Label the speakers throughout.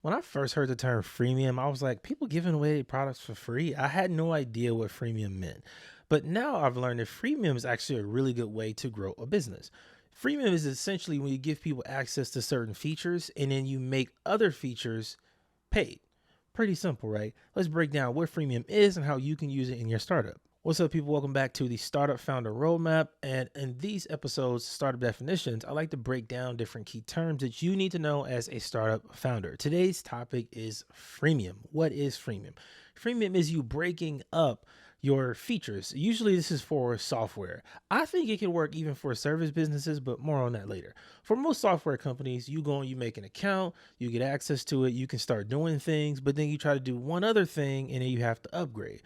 Speaker 1: When I first heard the term freemium, I was like, people giving away their products for free? I had no idea what freemium meant. But now I've learned that freemium is actually a really good way to grow a business. Freemium is essentially when you give people access to certain features and then you make other features paid. Pretty simple, right? Let's break down what freemium is and how you can use it in your startup. What's up, people? Welcome back to the Startup Founder Roadmap. And in these episodes, startup definitions, I like to break down different key terms that you need to know as a startup founder. Today's topic is freemium. What is freemium? Freemium is you breaking up your features. Usually, this is for software. I think it can work even for service businesses, but more on that later. For most software companies, you go and you make an account, you get access to it, you can start doing things, but then you try to do one other thing and then you have to upgrade.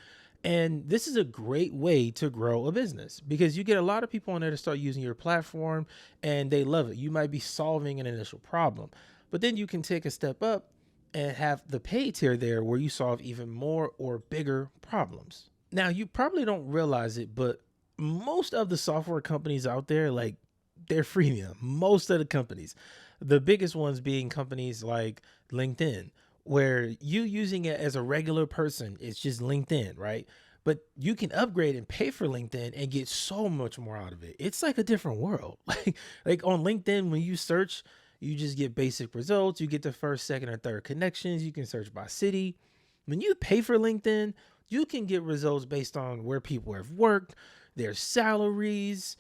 Speaker 1: And this is a great way to grow a business because you get a lot of people on there to start using your platform and they love it. You might be solving an initial problem, but then you can take a step up and have the pay tier there where you solve even more or bigger problems. Now, you probably don't realize it, but most of the software companies out there, like, they're freemium. Most of the companies, the biggest ones being companies like LinkedIn, where you using it as a regular person, it's just LinkedIn, right? But you can upgrade and pay for LinkedIn and get so much more out of it. It's like a different world. Like on LinkedIn, when you search, you just get basic results. You get the first, second, or third connections. You can search by city. When you pay for LinkedIn, you can get results based on where people have worked, their salaries,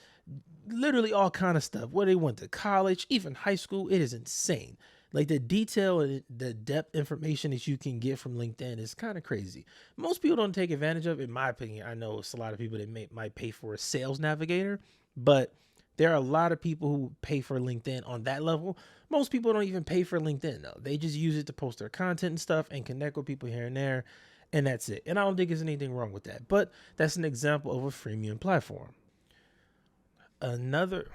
Speaker 1: literally all kind of stuff, where they went to college, even high school. It is insane. Like the detail and the depth information that you can get from LinkedIn is kind of crazy. Most people don't take advantage of it, in my opinion. I know it's a lot of people that might pay for a sales navigator, but there are a lot of people who pay for LinkedIn on that level. Most people don't even pay for LinkedIn though. They just use it to post their content and stuff and connect with people here and there. And that's it. And I don't think there's anything wrong with that. But that's an example of a freemium platform. Another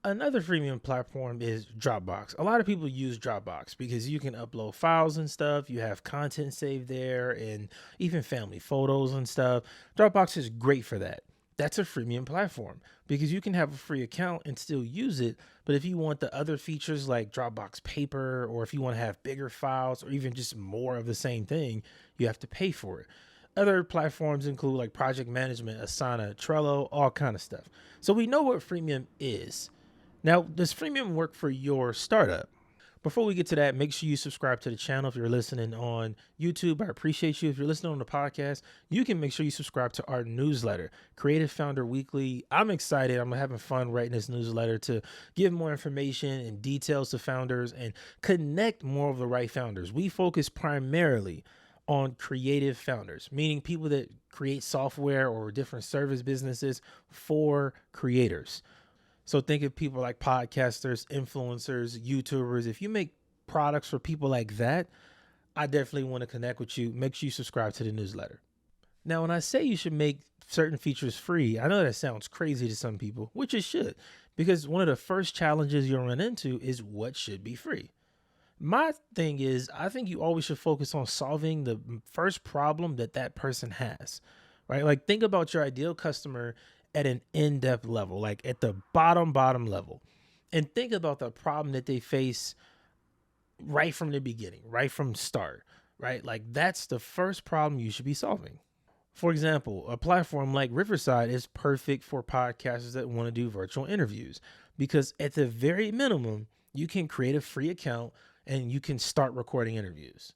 Speaker 1: Another freemium platform is Dropbox. A lot of people use Dropbox because you can upload files and stuff. You have content saved there and even family photos and stuff. Dropbox is great for that. That's a freemium platform because you can have a free account and still use it. But if you want the other features like Dropbox Paper, or if you want to have bigger files or even just more of the same thing, you have to pay for it. Other platforms include like project management, Asana, Trello, all kind of stuff. So we know what freemium is. Now, does freemium work for your startup? Before we get to that, make sure you subscribe to the channel if you're listening on YouTube. I appreciate you. If you're listening on the podcast, you can make sure you subscribe to our newsletter, Creative Founder Weekly. I'm excited. I'm having fun writing this newsletter to give more information and details to founders and connect more of the right founders. We focus primarily on creative founders, meaning people that create software or different service businesses for creators. So think of people like podcasters, influencers, YouTubers. If you make products for people like that, I definitely want to connect with you. Make sure you subscribe to the newsletter. Now, when I say you should make certain features free, I know that sounds crazy to some people, which it should, because one of the first challenges you'll run into is what should be free. My thing is, I think you always should focus on solving the first problem that person has, right? Like think about your ideal customer at an in-depth level, like at the bottom level, and think about the problem that they face right from the beginning, right from start, right? Like that's the first problem you should be solving. For example, a platform like Riverside is perfect for podcasters that want to do virtual interviews because at the very minimum, you can create a free account and you can start recording interviews.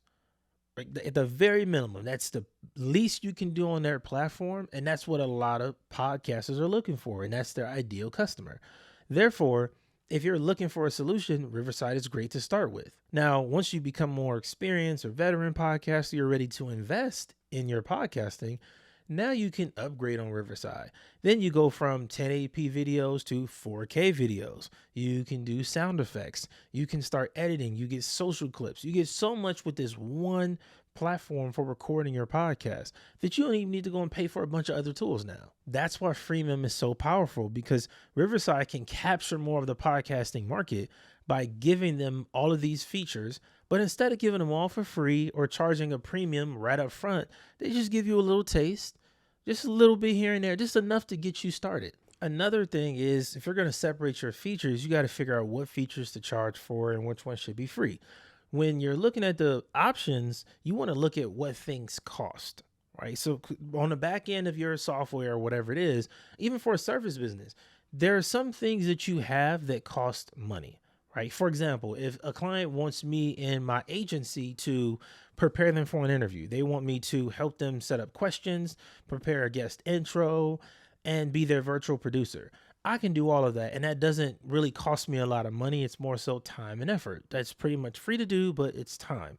Speaker 1: Like at the very minimum, that's the least you can do on their platform. And that's what a lot of podcasters are looking for. And that's their ideal customer. Therefore, if you're looking for a solution, Riverside is great to start with. Now, once you become more experienced or veteran podcaster, you're ready to invest in your podcasting. Now you can upgrade on Riverside. Then you go from 1080p videos to 4K videos. You can do sound effects. You can start editing. You get social clips. You get so much with this one platform for recording your podcast that you don't even need to go and pay for a bunch of other tools now. That's why freemium is so powerful, because Riverside can capture more of the podcasting market by giving them all of these features. But instead of giving them all for free or charging a premium right up front, they just give you a little taste, just a little bit here and there, just enough to get you started. Another thing is, if you're going to separate your features, you got to figure out what features to charge for and which ones should be free. when you're looking at the options, you want to look at what things cost, right? So on the back end of your software or whatever it is, even for a service business, there are some things that you have that cost money, right? For example, if a client wants me in my agency to prepare them for an interview, they want me to help them set up questions, prepare a guest intro, and be their virtual producer. I can do all of that, and that doesn't really cost me a lot of money. It's more so time and effort. That's pretty much free to do, but it's time.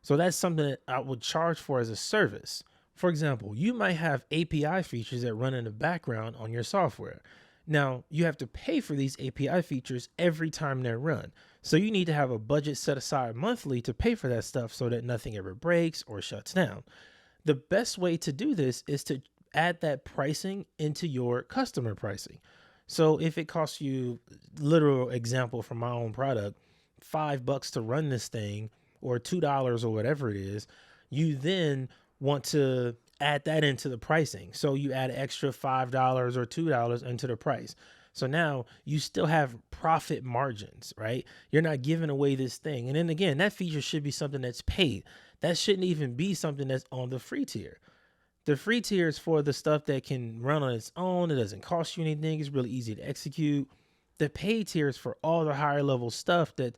Speaker 1: So that's something that I would charge for as a service. For example, you might have API features that run in the background on your software. Now, you have to pay for these API features every time they're run. So you need to have a budget set aside monthly to pay for that stuff so that nothing ever breaks or shuts down. The best way to do this is to add that pricing into your customer pricing. So if it costs you, literal example from my own product, $5 to run this thing or $2 or whatever it is, you then want to add that into the pricing. So you add extra $5 or $2 into the price. So now you still have profit margins, right? You're not giving away this thing. And then again, that feature should be something that's paid. That shouldn't even be something that's on the free tier. The free tier is for the stuff that can run on its own. It doesn't cost you anything. It's really easy to execute. The paid tier is for all the higher level stuff that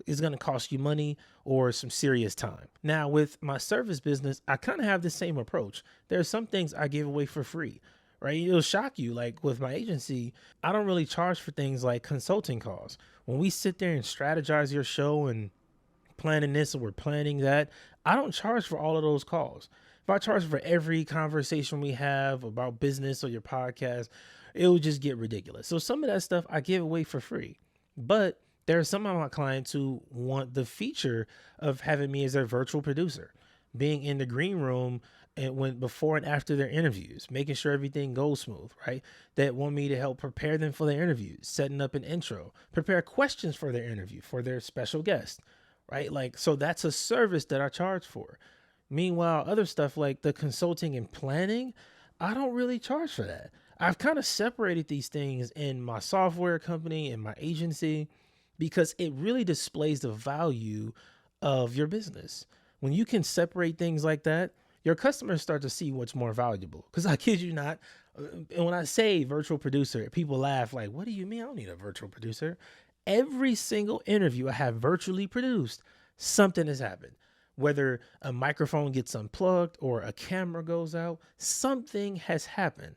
Speaker 1: is going to cost you money or some serious time. Now, with my service business, I kind of have the same approach. There are some things I give away for free, right? It'll shock you. Like with my agency, I don't really charge for things like consulting calls. When we sit there and strategize your show and planning this or we're planning that, I don't charge for all of those calls. If I charge for every conversation we have about business or your podcast, it will just get ridiculous. So some of that stuff I give away for free. But there are some of my clients who want the feature of having me as their virtual producer, being in the green room and when before and after their interviews, making sure everything goes smooth, right? That want me to help prepare them for their interviews, setting up an intro, prepare questions for their interview, for their special guest, right? Like, so that's a service that I charge for. Meanwhile, other stuff like the consulting and planning, I don't really charge for that. I've kind of separated these things in my software company and my agency because it really displays the value of your business. When you can separate things like that, your customers start to see what's more valuable. Because I kid you not, and when I say virtual producer, people laugh like, what do you mean? I don't need a virtual producer. Every single interview I have virtually produced, something has happened. Whether a microphone gets unplugged or a camera goes out, something has happened.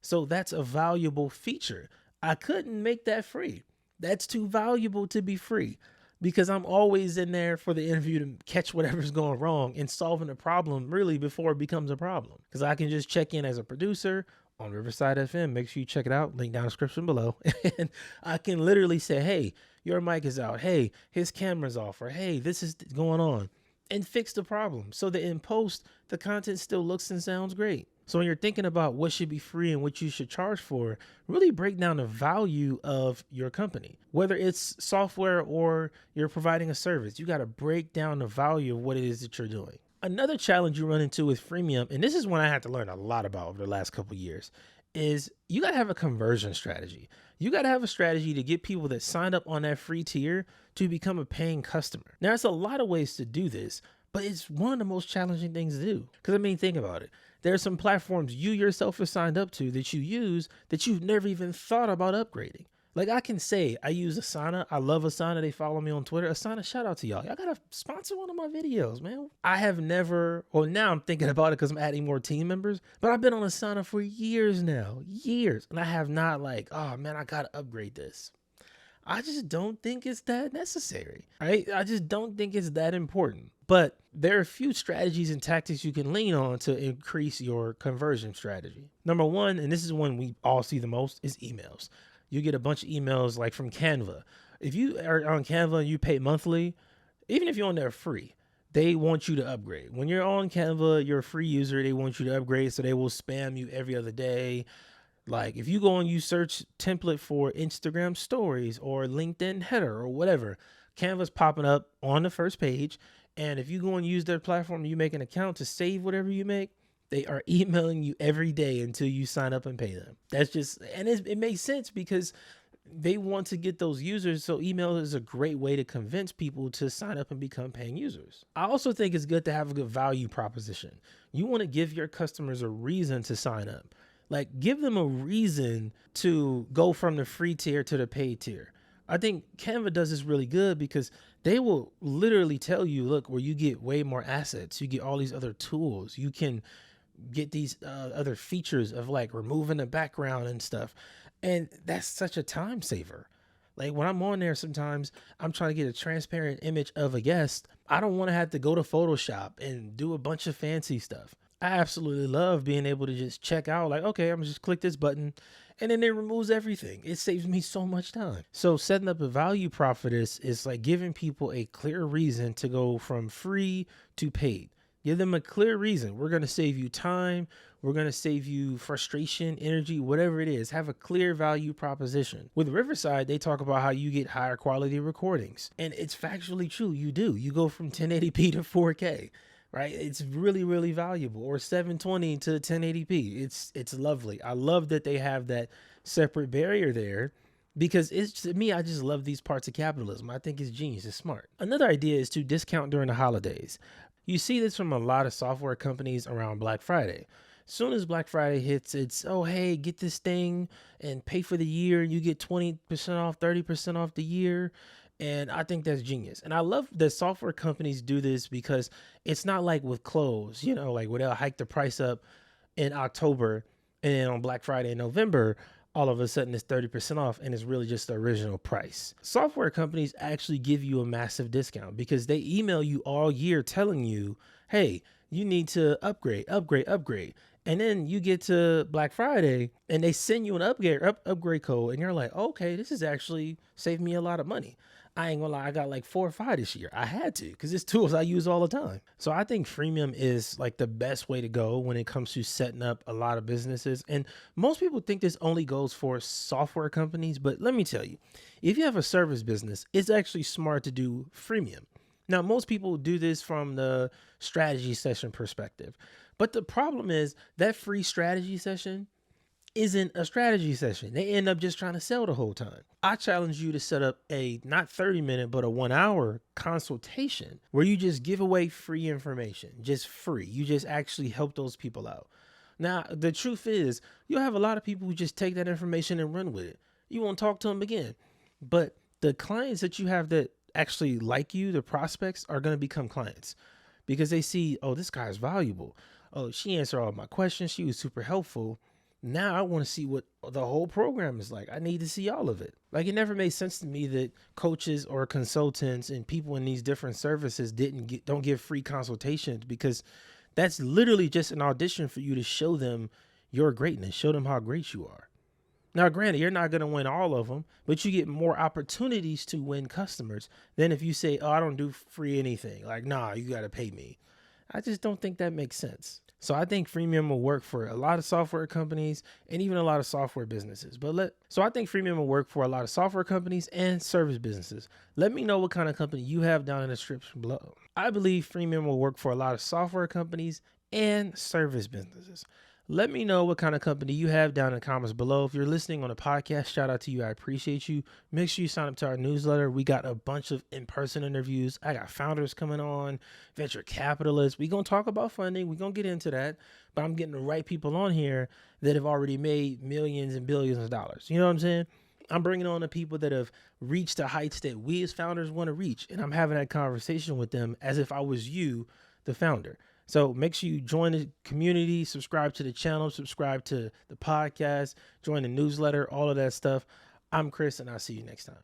Speaker 1: So that's a valuable feature. I couldn't make that free. That's too valuable to be free because I'm always in there for the interview to catch whatever's going wrong and solving the problem really before it becomes a problem. Because I can just check in as a producer on Riverside FM. Make sure you check it out. Link down in the description below. And I can literally say, hey, your mic is out. Hey, his camera's off. Or hey, this is going on. And fix the problem so that in post, the content still looks and sounds great. So when you're thinking about what should be free and what you should charge for, really break down the value of your company. Whether it's software or you're providing a service, you got to break down the value of what it is that you're doing. Another challenge you run into with freemium, and this is one I had to learn a lot about over the last couple of years, is you got to have a conversion strategy. You got to have a strategy to get people that signed up on that free tier to become a paying customer. Now, there's a lot of ways to do this, but it's one of the most challenging things to do. Because I mean, think about it. There are some platforms you yourself have signed up to that you use that you've never even thought about upgrading. Like I can say, I use Asana. I love Asana. They follow me on Twitter. Asana, shout out to y'all. Y'all got to sponsor one of my videos, man. I have never, well, now I'm thinking about it because I'm adding more team members, but I've been on Asana for years now, years. And I have not like, oh man, I got to upgrade this. I just don't think it's that necessary, right? I just don't think it's that important. But there are a few strategies and tactics you can lean on to increase your conversion strategy. Number one, and this is one we all see the most, is emails. You get a bunch of emails like from Canva. If you are on Canva and you pay monthly, even if you're on there free, they want you to upgrade. When you're on Canva, you're a free user, they want you to upgrade, so they will spam you every other day. Like if you go and you search template for Instagram stories or LinkedIn header or whatever, Canva's popping up on the first page. And if you go and use their platform, you make an account to save whatever you make, they are emailing you every day until you sign up and pay them. That's just, and it makes sense because They want to get those users. So email is a great way to convince people to sign up and become paying users. I also think it's good to have a good value proposition. You want to give your customers a reason to sign up. Like, give them a reason to go from the free tier to the paid tier. I think Canva does this really good because they will literally tell you, look, where you get way more assets, you get all these other tools, you can get these other features of like removing the background and stuff. And that's such a time saver. Like when I'm on there, sometimes I'm trying to get a transparent image of a guest. I don't want to have to go to Photoshop and do a bunch of fancy stuff. I absolutely love being able to just check out like, okay, I'm just click this button and then it removes everything. It saves me so much time. So setting up a value prop for this is like giving people a clear reason to go from free to paid. Give them a clear reason. We're going to save you time. We're going to save you frustration, energy, whatever it is. Have a clear value proposition. With Riverside, they talk about how you get higher quality recordings. And it's factually true. You do. You go from 1080p to 4K, right? It's really, really valuable. Or 720 to 1080p. It's lovely. I love that they have that separate barrier there. Because it's, to me, I just love these parts of capitalism. I think it's genius. It's smart. Another idea is to discount during the holidays. You see this from a lot of software companies around Black Friday. Soon as Black Friday hits, it's, oh, hey, get this thing and pay for the year. You get 20% off, 30% off the year. And I think that's genius. And I love that software companies do this because it's not like with clothes, like where they'll hike the price up in October and then on Black Friday in November, all of a sudden it's 30% off and it's really just the original price. Software companies actually give you a massive discount because they email you all year telling you, hey, you need to upgrade. And then you get to Black Friday and they send you an upgrade code and you're like, okay, this is actually saved me a lot of money. I ain't gonna lie, I got like 4 or 5 this year. I had to because it's tools I use all the time. So I think freemium is like the best way to go when it comes to setting up a lot of businesses. And most people think this only goes for software companies, but let me tell you, if you have a service business, it's actually smart to do freemium. Now, most people do this from the strategy session perspective, but the problem is that free strategy session isn't a strategy session. They end up just trying to sell the whole time. I challenge you to set up a not 30-minute, but a 1-hour consultation where you just give away free information, just free. You just actually help those people out. Now, the truth is, you'll have a lot of people who just take that information and run with it. You won't talk to them again. But the clients that you have that actually like you, the prospects, are going to become clients because they see, oh, this guy is valuable. Oh, she answered all my questions. She was super helpful. Now I want to see what the whole program is like. I need to see all of it. Like, it never made sense to me that coaches or consultants and people in these different services don't give free consultations, because that's literally just an audition for you to show them your greatness, show them how great you are. Now, granted, you're not going to win all of them, but you get more opportunities to win customers than if you say, oh, I don't do free anything. Like, nah, you got to pay me. I just don't think that makes sense. So I think freemium will work for a lot of software companies and even a lot of software businesses. So I think freemium will work for a lot of software companies and service businesses. Let me know what kind of company you have down in the description below. I believe freemium will work for a lot of software companies and service businesses. Let me know what kind of company you have down in the comments below. If you're listening on a podcast, shout out to you. I appreciate you. Make sure you sign up to our newsletter. We got a bunch of in-person interviews. I got founders coming on, venture capitalists. We're going to talk about funding. We're going to get into that. But I'm getting the right people on here that have already made millions and billions of dollars. You know what I'm saying? I'm bringing on the people that have reached the heights that we as founders want to reach. And I'm having that conversation with them as if I was you, the founder. So make sure you join the community, subscribe to the channel, subscribe to the podcast, join the newsletter, all of that stuff. I'm Chris, and I'll see you next time.